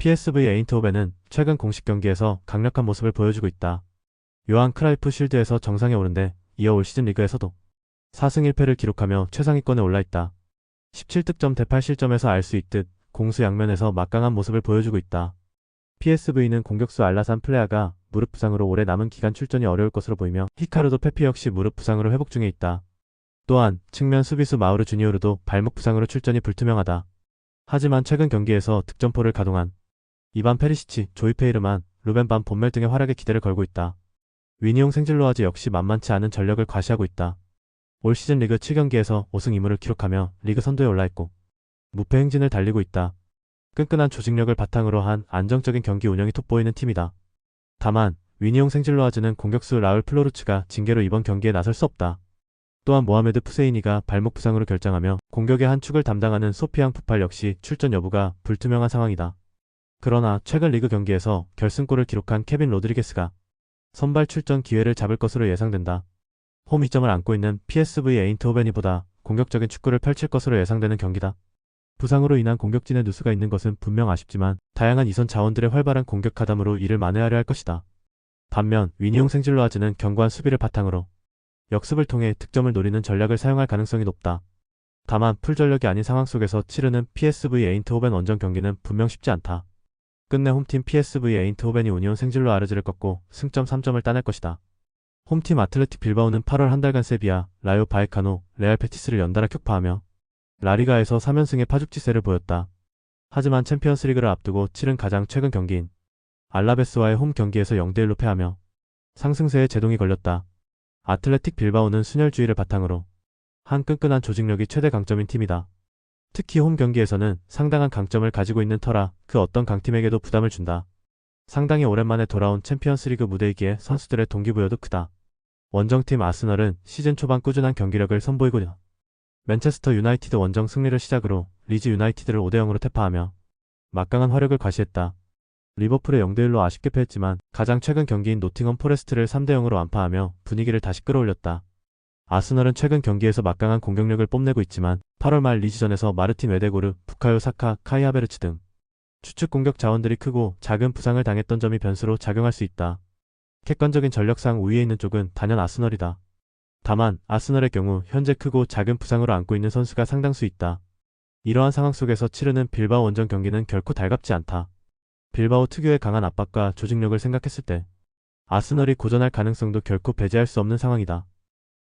PSV 에인트호벤은 최근 공식 경기에서 강력한 모습을 보여주고 있다. 요한 크라이프 쉴드에서 정상에 오른데 이어 올 시즌 리그에서도 4승 1패를 기록하며 최상위권에 올라있다. 17득점 대 8실점에서 알 수 있듯 공수 양면에서 막강한 모습을 보여주고 있다. PSV는 공격수 알라산 플레아가 무릎 부상으로 올해 남은 기간 출전이 어려울 것으로 보이며 히카르도 페피 역시 무릎 부상으로 회복 중에 있다. 또한 측면 수비수 마우르 주니오르도 발목 부상으로 출전이 불투명하다. 하지만 최근 경기에서 득점포를 가동한 이반 페리시치, 조이 페이르만, 루벤 반 본멜 등의 활약에 기대를 걸고 있다. 위니옹 생질로아즈 역시 만만치 않은 전력을 과시하고 있다. 올 시즌 리그 7경기에서 5승 2무를 기록하며 리그 선두에 올라있고 무패 행진을 달리고 있다. 끈끈한 조직력을 바탕으로 한 안정적인 경기 운영이 돋보이는 팀이다. 다만 위니옹 생질로아즈는 공격수 라울 플로르츠가 징계로 이번 경기에 나설 수 없다. 또한 모하메드 푸세이니가 발목 부상으로 결장하며 공격의 한 축을 담당하는 소피앙 푸팔 역시 출전 여부가 불투명한 상황이다. 그러나 최근 리그 경기에서 결승골을 기록한 케빈 로드리게스가 선발 출전 기회를 잡을 것으로 예상된다. 홈 이점을 안고 있는 PSV 에인트호벤이 보다 공격적인 축구를 펼칠 것으로 예상되는 경기다. 부상으로 인한 공격진의 누수가 있는 것은 분명 아쉽지만 다양한 이선 자원들의 활발한 공격 가담으로 이를 만회하려 할 것이다. 반면 위니옹 생질로아즈는 견고한 수비를 바탕으로 역습을 통해 득점을 노리는 전략을 사용할 가능성이 높다. 다만 풀전력이 아닌 상황 속에서 치르는 PSV 에인트호벤 원정 경기는 분명 쉽지 않다. 끝내 홈팀 PSV 에인트호벤이 우니온 생질로 아르즈를 꺾고 승점 3점을 따낼 것이다. 홈팀 아틀레틱 빌바오는 8월 한 달간 세비야, 라요 바이카노, 레알 베티스를 연달아 격파하며 라리가에서 3연승의 파죽지세를 보였다. 하지만 챔피언스리그를 앞두고 치른 가장 최근 경기인 알라베스와의 홈 경기에서 0대1로 패하며 상승세에 제동이 걸렸다. 아틀레틱 빌바오는 순혈주의를 바탕으로 한 끈끈한 조직력이 최대 강점인 팀이다. 특히 홈 경기에서는 상당한 강점을 가지고 있는 터라 그 어떤 강팀에게도 부담을 준다. 상당히 오랜만에 돌아온 챔피언스리그 무대이기에 선수들의 동기부여도 크다. 원정팀 아스널은 시즌 초반 꾸준한 경기력을 선보이고 맨체스터 유나이티드 원정 승리를 시작으로 리즈 유나이티드를 5대0으로 태파하며 막강한 화력을 과시했다. 리버풀에 0대1로 아쉽게 패했지만 가장 최근 경기인 노팅엄 포레스트를 3대0으로 완파하며 분위기를 다시 끌어올렸다. 아스널은 최근 경기에서 막강한 공격력을 뽐내고 있지만 8월 말 리즈전에서 마르틴 웨데고르, 부카요 사카, 카이 하베르츠 등 추측 공격 자원들이 크고 작은 부상을 당했던 점이 변수로 작용할 수 있다. 객관적인 전력상 우위에 있는 쪽은 단연 아스널이다. 다만 아스널의 경우 현재 크고 작은 부상으로 안고 있는 선수가 상당수 있다. 이러한 상황 속에서 치르는 빌바오 원정 경기는 결코 달갑지 않다. 빌바오 특유의 강한 압박과 조직력을 생각했을 때 아스널이 고전할 가능성도 결코 배제할 수 없는 상황이다.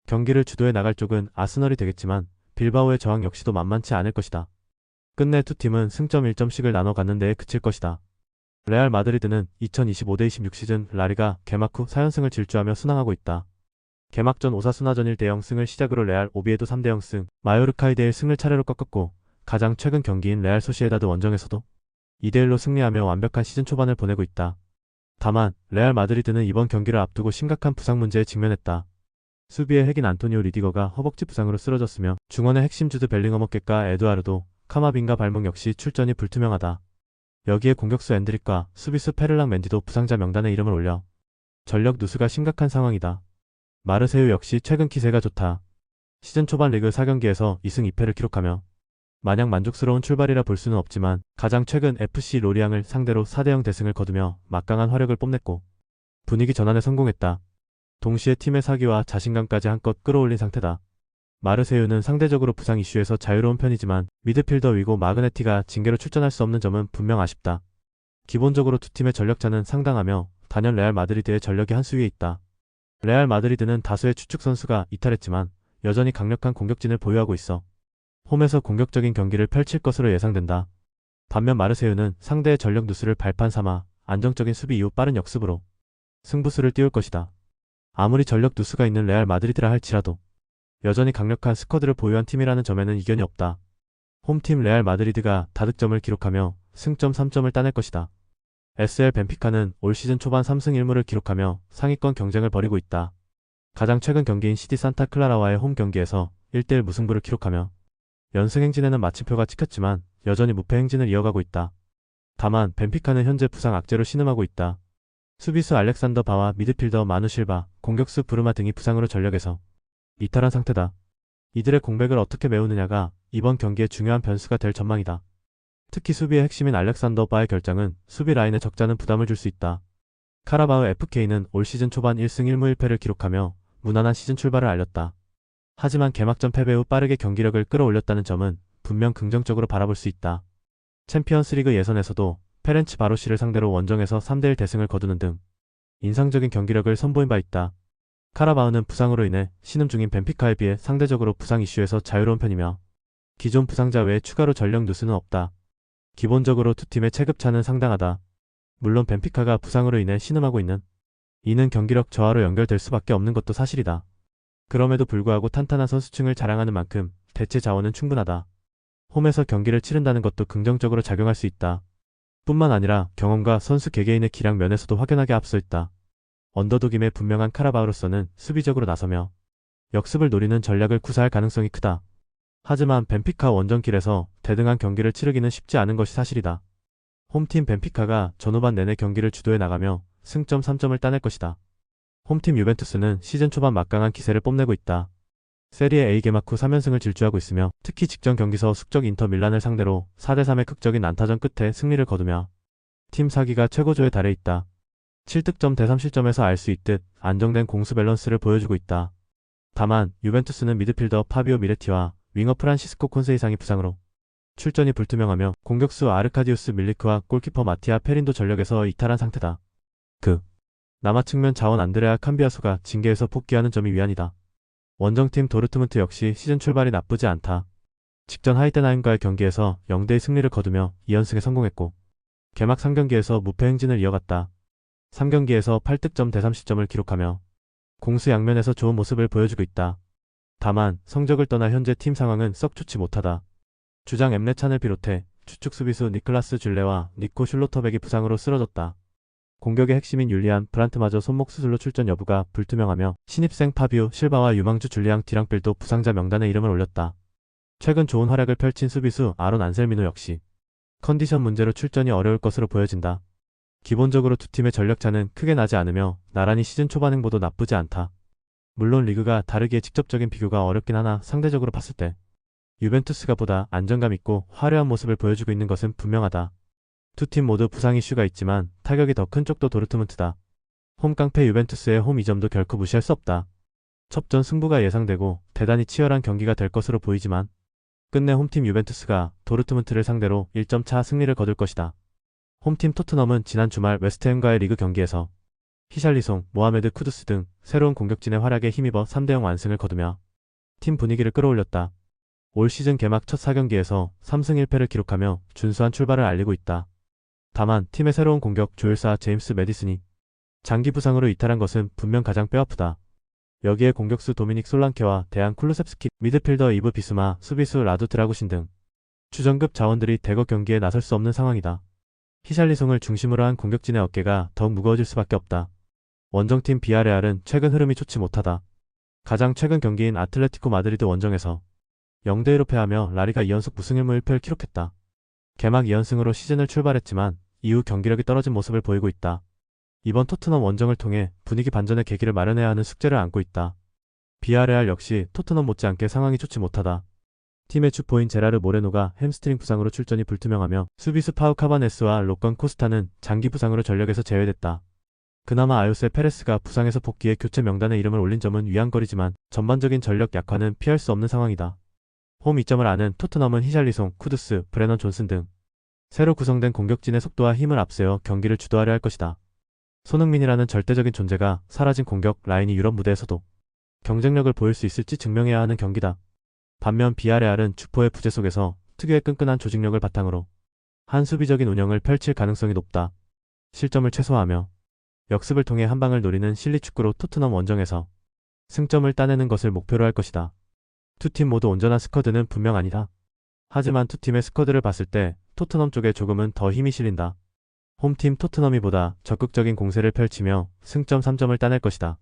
경기를 주도해 나갈 쪽은 아스널이 되겠지만 빌바오의 저항 역시도 만만치 않을 것이다. 끝내 두 팀은 승점 1점씩을 나눠 갖는 데에 그칠 것이다. 레알 마드리드는 2025-26 시즌 라리가 개막 후 4연승을 질주하며 순항하고 있다. 개막전 오사수나전 1대0 승을 시작으로 레알 오비에도 3대0 승, 마요르카에 대해 승을 차례로 꺾었고 가장 최근 경기인 레알 소시에다드 원정에서도 2대1로 승리하며 완벽한 시즌 초반을 보내고 있다. 다만 레알 마드리드는 이번 경기를 앞두고 심각한 부상 문제에 직면했다. 수비의 핵인 안토니오 리디거가 허벅지 부상으로 쓰러졌으며 중원의 핵심 주드 벨링엄 어깨가 에두아르도, 카마빈가 발목 역시 출전이 불투명하다. 여기에 공격수 앤드릭과 수비수 페를랑 멘디도 부상자 명단에 이름을 올려 전력 누수가 심각한 상황이다. 마르세유 역시 최근 기세가 좋다. 시즌 초반 리그 4경기에서 2승 2패를 기록하며 마냥 만족스러운 출발이라 볼 수는 없지만 가장 최근 FC 로리앙을 상대로 4대0 대승을 거두며 막강한 화력을 뽐냈고 분위기 전환에 성공했다. 동시에 팀의 사기와 자신감까지 한껏 끌어올린 상태다. 마르세유는 상대적으로 부상 이슈에서 자유로운 편이지만 미드필더 위고 마그네티가 징계로 출전할 수 없는 점은 분명 아쉽다. 기본적으로 두 팀의 전력차는 상당하며 단연 레알 마드리드의 전력이 한 수 위에 있다. 레알 마드리드는 다수의 추측 선수가 이탈했지만 여전히 강력한 공격진을 보유하고 있어 홈에서 공격적인 경기를 펼칠 것으로 예상된다. 반면 마르세유는 상대의 전력 누수를 발판 삼아 안정적인 수비 이후 빠른 역습으로 승부수를 띄울 것이다. 아무리 전력 누수가 있는 레알 마드리드라 할지라도 여전히 강력한 스쿼드를 보유한 팀이라는 점에는 이견이 없다. 홈팀 레알 마드리드가 다득점을 기록하며 승점 3점을 따낼 것이다. SL 벤피카는 올 시즌 초반 3승 1무를 기록하며 상위권 경쟁을 벌이고 있다. 가장 최근 경기인 시티 산타 클라라와의 홈 경기에서 1대1 무승부를 기록하며 연승 행진에는 마침표가 찍혔지만 여전히 무패 행진을 이어가고 있다. 다만 벤피카는 현재 부상 악재로 신음하고 있다. 수비수 알렉산더 바와 미드필더 마누 실바, 공격수 브루마 등이 부상으로 전력에서 이탈한 상태다. 이들의 공백을 어떻게 메우느냐가 이번 경기의 중요한 변수가 될 전망이다. 특히 수비의 핵심인 알렉산더 바의 결장은 수비 라인에 적잖은 부담을 줄 수 있다. 카라바흐 FK는 올 시즌 초반 1승 1무 1패를 기록하며 무난한 시즌 출발을 알렸다. 하지만 개막전 패배 후 빠르게 경기력을 끌어올렸다는 점은 분명 긍정적으로 바라볼 수 있다. 챔피언스리그 예선에서도 페렌츠 바로시를 상대로 원정에서 3대1 대승을 거두는 등 인상적인 경기력을 선보인 바 있다. 카라바흐는 부상으로 인해 신음 중인 벤피카에 비해 상대적으로 부상 이슈에서 자유로운 편이며 기존 부상자 외에 추가로 전력 누수는 없다. 기본적으로 두 팀의 체급차는 상당하다. 물론 벤피카가 부상으로 인해 신음하고 있는 이는 경기력 저하로 연결될 수밖에 없는 것도 사실이다. 그럼에도 불구하고 탄탄한 선수층을 자랑하는 만큼 대체 자원은 충분하다. 홈에서 경기를 치른다는 것도 긍정적으로 작용할 수 있다. 뿐만 아니라 경험과 선수 개개인의 기량 면에서도 확연하게 앞서 있다. 언더독임의 분명한 카라바흐로서는 수비적으로 나서며 역습을 노리는 전략을 구사할 가능성이 크다. 하지만 벤피카 원정길에서 대등한 경기를 치르기는 쉽지 않은 것이 사실이다. 홈팀 벤피카가 전후반 내내 경기를 주도해 나가며 승점 3점을 따낼 것이다. 홈팀 유벤투스는 시즌 초반 막강한 기세를 뽐내고 있다. 세리에 A 개막 후 3연승을 질주하고 있으며 특히 직전 경기서 숙적 인터 밀란을 상대로 4대3의 극적인 난타전 끝에 승리를 거두며 팀 사기가 최고조에 달해 있다. 7득점 대 3실점에서 알 수 있듯 안정된 공수 밸런스를 보여주고 있다. 다만 유벤투스는 미드필더 파비오 미레티와 윙어 프란시스코 콘세이상이 부상으로 출전이 불투명하며 공격수 아르카디우스 밀리크와 골키퍼 마티아 페린도 전력에서 이탈한 상태다. 남아 측면 자원 안드레아 캄비아소가 징계에서 복귀하는 점이 위안이다. 원정팀 도르트문트 역시 시즌 출발이 나쁘지 않다. 직전 하이덴하임과의 경기에서 0대2 승리를 거두며 2연승에 성공했고 개막 3경기에서 무패 행진을 이어갔다. 3경기에서 8득점 대 3실점을 기록하며 공수 양면에서 좋은 모습을 보여주고 있다. 다만 성적을 떠나 현재 팀 상황은 썩 좋지 못하다. 주장 엠레찬을 비롯해 주축 수비수 니클라스 줄레와 니코 슐로터백이 부상으로 쓰러졌다. 공격의 핵심인 율리안 브란트마저 손목 수술로 출전 여부가 불투명하며 신입생 파비오 실바와 유망주 줄리앙 디랑필도 부상자 명단에 이름을 올렸다. 최근 좋은 활약을 펼친 수비수 아론 안셀미노 역시 컨디션 문제로 출전이 어려울 것으로 보여진다. 기본적으로 두 팀의 전력차는 크게 나지 않으며 나란히 시즌 초반 행보도 나쁘지 않다. 물론 리그가 다르기에 직접적인 비교가 어렵긴 하나 상대적으로 봤을 때 유벤투스가 보다 안정감 있고 화려한 모습을 보여주고 있는 것은 분명하다. 두 팀 모두 부상 이슈가 있지만 타격이 더 큰 쪽도 도르트문트다. 홈 깡패 유벤투스의 홈 2점도 결코 무시할 수 없다. 첩전 승부가 예상되고 대단히 치열한 경기가 될 것으로 보이지만 끝내 홈팀 유벤투스가 도르트문트를 상대로 1점 차 승리를 거둘 것이다. 홈팀 토트넘은 지난 주말 웨스트햄과의 리그 경기에서 히샬리송, 모하메드 쿠두스 등 새로운 공격진의 활약에 힘입어 3대0 완승을 거두며 팀 분위기를 끌어올렸다. 올 시즌 개막 첫 4경기에서 3승 1패를 기록하며 준수한 출발을 알리고 있다. 다만 팀의 새로운 공격 조율사 제임스 매디슨이 장기 부상으로 이탈한 것은 분명 가장 뼈아프다. 여기에 공격수 도미닉 솔랑케와 대안 쿨루셉스키, 미드필더 이브 비스마, 수비수 라두 드라구신 등 주전급 자원들이 대거 경기에 나설 수 없는 상황이다. 히샬리송을 중심으로 한 공격진의 어깨가 더욱 무거워질 수밖에 없다. 원정팀 비아레알은 최근 흐름이 좋지 못하다. 가장 최근 경기인 아틀레티코 마드리드 원정에서 0대1로 패하며 라리가 2연속 무승 1무 1패를 기록했다. 개막 2연승으로 시즌을 출발했지만 이후 경기력이 떨어진 모습을 보이고 있다. 이번 토트넘 원정을 통해 분위기 반전의 계기를 마련해야 하는 숙제를 안고 있다. 비아레알 역시 토트넘 못지않게 상황이 좋지 못하다. 팀의 주포인 제라르 모레노가 햄스트링 부상으로 출전이 불투명하며 수비수 파우 카바네스와 로건 코스타는 장기 부상으로 전력에서 제외됐다. 그나마 아요세 페레스가 부상에서 복귀해 교체 명단에 이름을 올린 점은 위안거리지만 전반적인 전력 약화는 피할 수 없는 상황이다. 홈 2점을 아는 토트넘은 히샬리송, 쿠두스, 브레넌 존슨 등 새로 구성된 공격진의 속도와 힘을 앞세워 경기를 주도하려 할 것이다. 손흥민이라는 절대적인 존재가 사라진 공격 라인이 유럽 무대에서도 경쟁력을 보일 수 있을지 증명해야 하는 경기다. 반면 비아레알은 주포의 부재 속에서 특유의 끈끈한 조직력을 바탕으로 한 수비적인 운영을 펼칠 가능성이 높다. 실점을 최소화하며 역습을 통해 한 방을 노리는 실리축구로 토트넘 원정에서 승점을 따내는 것을 목표로 할 것이다. 두 팀 모두 온전한 스쿼드는 분명 아니다. 하지만 두 팀의 스쿼드를 봤을 때 토트넘 쪽에 조금은 더 힘이 실린다. 홈팀 토트넘이 보다 적극적인 공세를 펼치며 승점 3점을 따낼 것이다.